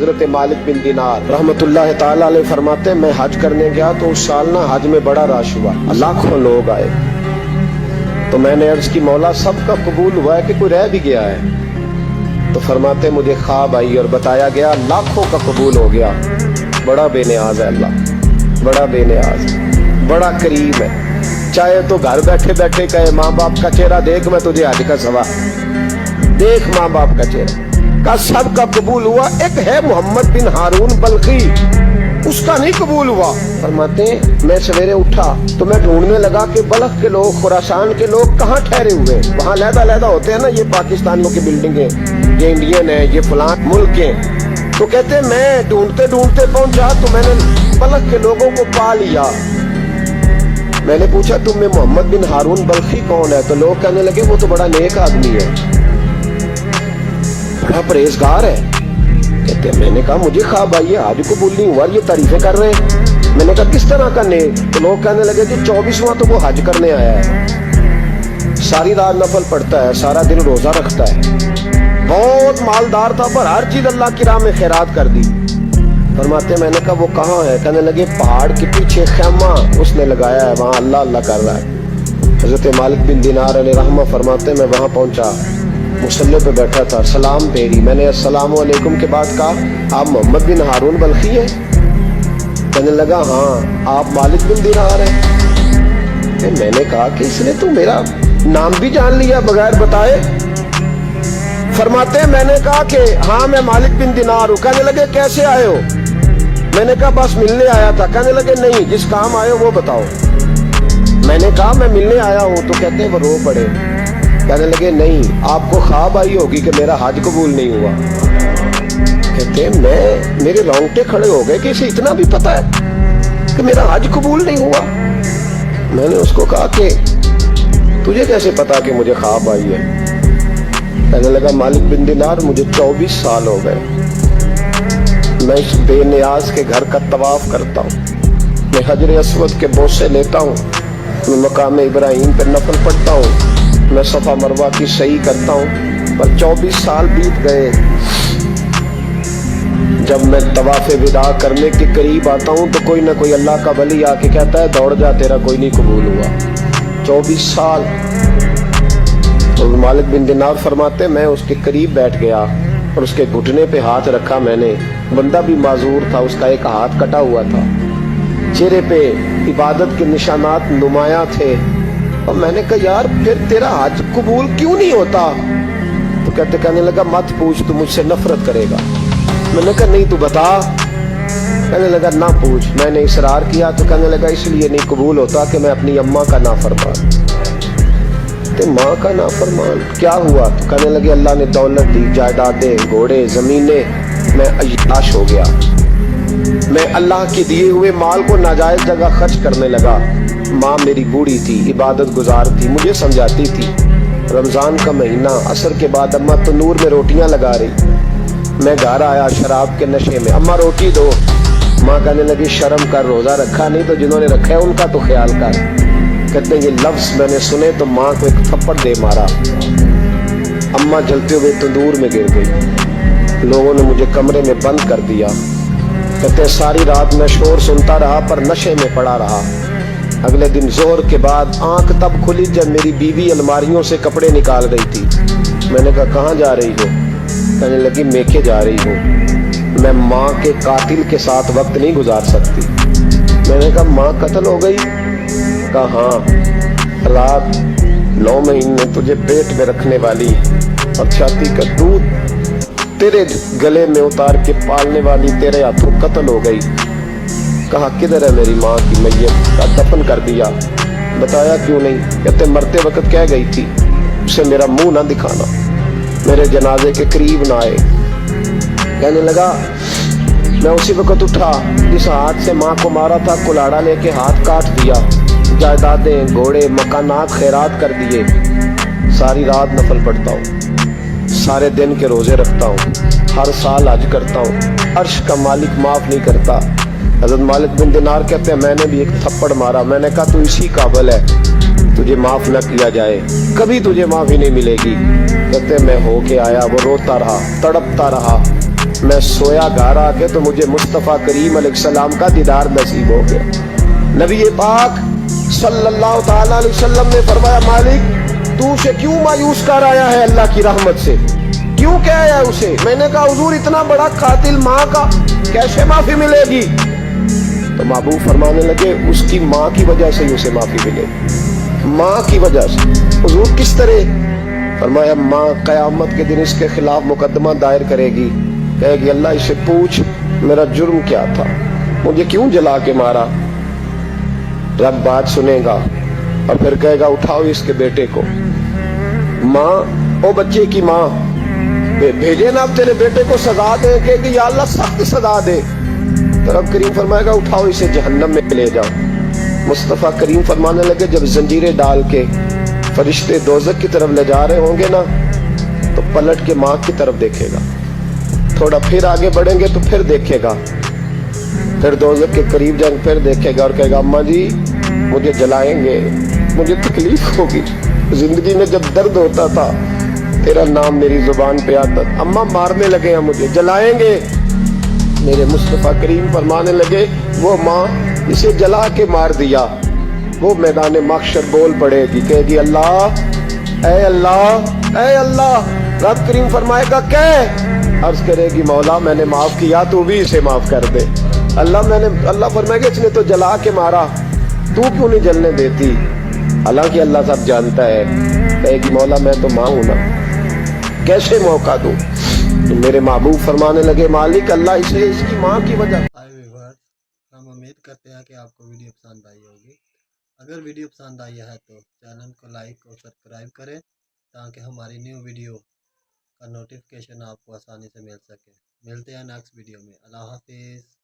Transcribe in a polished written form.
हजरत मालिक बिन दिनार रहमतुल्लाह ताला अलैह फरमाते हैं, मैं हज करने गया तो उस साल ना हज में बड़ा रश हुआ, लाखों लोग आए। तो मैंने अर्ज की मौला सबका कबूल हुआ है कि कोई रह भी गया है? तो फरमाते मुझे ख्वाब आई और बताया गया लाखों का कबूल हो गया। बड़ा बेनियाज है अल्लाह, बड़ा बेनियाज, बड़ा करीम है। चाहे तो घर बैठे बैठे कहे माँ बाप का चेहरा देख मैं तुझे हज का सवा देख, माँ बाप का चेहरा का सबका कबूल हुआ। एक है मोहम्मद बिन हारून बल्खी, उसका नहीं कबूल हुआ। फरमाते मैं सवेरे उठा तो मैं ढूंढने लगा कि बल्ख के लोग, खुरासान के लोग कहाँ ठहरे हुए। वहाँ लहदा होते हैं ना, ये पाकिस्तानियों की बिल्डिंगें, ये इंडियन है, ये फलां मुल्क के। तो कहते मैं ढूंढते ढूंढते पहुंचा तो मैंने बल्ख के लोगों को पा लिया। मैंने पूछा तुम में मोहम्मद बिन हारून बल्खी कौन है? तो लोग कहने लगे वो तो बड़ा नेक आदमी है, बड़ा परहेजगार है। कहते मैंने कहा मुझे ख्वाब आई है, आज कबूल नहीं हुआ, ये तारीफें कर रहे हैं। मैंने कहा किस तरह का नेक? तो लोग कहने लगे जी 24वां तो वो हज करने आया है, सारी रात नफल पढ़ता है, सारा दिन रोजा रखता है, बहुत मालदार था पर हर चीज अल्लाह की राह में खैरात कर दी। फरमाते मैंने कहा वो कहाँ है? कहने लगे पहाड़ के पीछे खैमा उसने लगाया है, वहाँ अल्लाह अल्लाह कर रहा है। हजरत मालिक बिन दिनार अलैहि रहमा फरमाते मैं वहाँ पहुंचा, मुसल्ले पे बैठा था, सलाम फेरी। मैंने अस्सलाम वालेकुम के बाद कहा आप मोहम्मद बिन हारून बल्खी हैं? कहने लगा हाँ। आप मालिक बिन दिनार हैं? मैंने कहा कि इसने तो मेरा नाम भी जान लिया बगैर बताए। फरमाते मैंने कहा कि हाँ मैं मालिक बिन दिनार हूँ। कहने लगे कैसे आए हो? मैंने कहा बस मिलने आया था। कहने लगे नहीं, जिस काम आए हो वो बताओ। मैंने कहा मैं मिलने आया हूँ। तो कहते हैं वो रो पड़े। कहने लगे नहीं, आपको ख्वाब आई होगी कि मेरा हज कबूल नहीं हुआ। कहते मैं, मेरे रोंगटे खड़े हो गए कि इसे इतना भी पता है कि मेरा हज कबूल नहीं हुआ। मैंने उसको कहा कि तुझे कैसे पता कि मुझे ख्वाब आई है? कहने लगा मालिक बिन दिनार मुझे 24 साल हो गए, मैं इस बेनियाज के घर का तवाफ करता हूँ, मैं हजर अस्वद के बोसे लेता हूँ, मैं मकाम इब्राहिम पर नफल पढ़ता हूँ, मैं सफा मरवा की सही करता हूँ, पर 24 साल बीत गए। जब मैं तवाफ़े विदा करने के करीब आता हूँ तो कोई ना कोई अल्लाह का वली आके कहता है दौड़ जा, तेरा कोई नहीं कबूल हुआ। 24 साल। तो मालिक बिन दिनार फरमाते मैं उसके करीब बैठ गया और उसके घुटने पे हाथ रखा मैंने। बंदा भी माजूर था, उसका एक हाथ कटा हुआ था, चेहरे पे इबादत के निशानात नुमाया थे। और मैंने कहा यार फिर तेरा हज कबूल क्यों नहीं होता? तो कहने लगा मत पूछ, तू मुझसे नफरत करेगा। मैंने कहा नहीं तू बता। कहने लगा ना पूछ। मैंने इसरार किया तो कहने लगा इसलिए नहीं कबूल होता कि मैं अपनी अम्मा का नाफरमान। तो माँ का नाफरमान क्या हुआ? तो कहने लगे अल्लाह ने दौलत दी, जायदादें, घोड़े, जमीनें, मैं अय्याश हो गया। मैं अल्लाह के दिए हुए माल को नाजायज जगह खर्च करने लगा। माँ मेरी बूढ़ी थी, इबादत गुजार थी, मुझे समझाती थी। रमजान का महीना, असर के बाद अम्मा तंदूर में रोटियां लगा रही, मैं घर आया शराब के नशे में, अम्मा रोटी दो। माँ कहने लगी शर्म कर, रोजा रखा नहीं तो जिन्होंने रखा है उनका तो ख्याल कर। कहते हैं ये लफ्ज मैंने सुने तो माँ को एक थप्पड़ दे मारा। अम्मा जलते हुए तंदूर में गिर गई। लोगों ने मुझे कमरे में बंद कर दिया। कहते सारी रात मैं शोर सुनता रहा पर नशे में पड़ा रहा। अगले दिन जोहर के बाद आंख तब खुली जब मेरी बीवी अलमारियों से कपड़े निकाल रही थी। मैंने कहा कहाँ जा रही हो? कहने लगी मेके जा रही हूँ, मैं माँ के कातिल के साथ वक्त नहीं गुजार सकती। मैंने कहा माँ कत्ल हो गई? कहा हाँ, रात 9 महीने तुझे पेट में रखने वाली और छाती का दूध तेरे गले में उतार के पालने वाली तेरे हाथों कत्ल हो गई। कहा किधर है मेरी माँ की मैयत? का दफन कर दिया। बताया क्यों नहीं? कहते मरते वक्त कह गई थी उसे मेरा मुंह ना दिखाना, मेरे जनाजे के करीब ना आए। कहने लगा मैं उसी वक्त उठा जिस हाथ से माँ को मारा था, कुल्हाड़ा लेके हाथ काट दिया, जायदादें, घोड़े, मकानात खैरात कर दिए। सारी रात नफल पढ़ता हूँ, सारे दिन के रोजे रखता हूँ, हर साल हज करता हूँ, अर्श का मालिक माफ नहीं करता। हजरत मालिक बिन दिनार कहते हैं मैंने भी एक थप्पड़ मारा। मैंने कहा तू इसी काबिल है, तुझे माफ न किया जाए, कभी तुझे माफी नहीं मिलेगी। कहते मैं होके आया, वो रोता रहा, तड़पता रहा, मैं सोया घर आके तो मुझे मुस्तफ़ा करीम अलैहिस्सलाम का दीदार नसीब हो गया। नबी पाक सल्लल्लाहु ताला अलैहि वसल्लम ने फरमाया, मालिक तू उसे क्यों मायूस कर आया है अल्लाह की रहमत से, क्यों कह आया उसे? मैंने कहा हुजूर इतना बड़ा कातिल माँ का कैसे माफी मिलेगी? तो महबूब फरमाने लगे उसकी माँ की वजह से ही उसे माफी मिलेगी, माँ की वजह से। हुजूर किस तरह? फरमाया माँ क़यामत के दिन इसके खिलाफ मुकदमा दायर करेगी, कहेगी अल्लाह इससे पूछ मेरा जुर्म क्या था, मुझे क्यों जला के मारा? रब बात सुनेगा और फिर कहेगा उठाओ इसके बेटे को। माँ, ओ बच्चे की माँ, भेजे ना अब तेरे बेटे को सजा दे, कहेगी या अल्लाह सख्त सजा दे। तो रब करीम फरमाएगा उठाओ इसे जहन्नम में ले जाओ। मुस्तफ़ा करीम फरमाने लगे जब जंजीरें डाल के फरिश्ते दोज़ख की तरफ ले जा रहे होंगे ना, तो पलट के माँ की तरफ देखेगा, थोड़ा फिर आगे बढ़ेंगे तो फिर देखेगा, फिर दोज़ख के करीब जाएंगे फिर देखेगा और कहेगा अम्मा जी मुझे जलाएंगे, मुझे तकलीफ होगी। जिंदगी में जब दर्द होता था तेरा नाम मेरी जुबान पे आता, अम्मा मारने लगे हैं मुझे, जलाएंगे। मेरे मुस्तफ़ा करीम फरमाने लगे वो माँ इसे जला के मार दिया, वो मैदान महशर बोल पड़ेगी, कहेगी अल्लाह ऐ अल्लाह ऐ अल्लाह। रब करीम फरमाएगा क्या? अर्ज करेगी मौला मैंने माफ किया, तू भी इसे माफ कर दे। अल्लाह फरमाएगा इसने तो जला के मारा, तू क्यों नहीं जलने देती? हालांकि अल्लाह सब जानता है। कहेगी मौला मैं तो माँ हूं ना, कैसे मौका दूं? तो मेरे महबूब फरमाने लगे मालिक अल्लाह इसे इसकी माँ की वजह। हम उम्मीद करते हैं कि आपको वीडियो पसंद आई होगी। अगर वीडियो पसंद आई है तो चैनल को लाइक और सब्सक्राइब करें ताकि हमारी न्यू वीडियो का नोटिफिकेशन आपको आसानी से मिल सके। मिलते हैं नेक्स्ट वीडियो में। अल्लाह हाफिज़।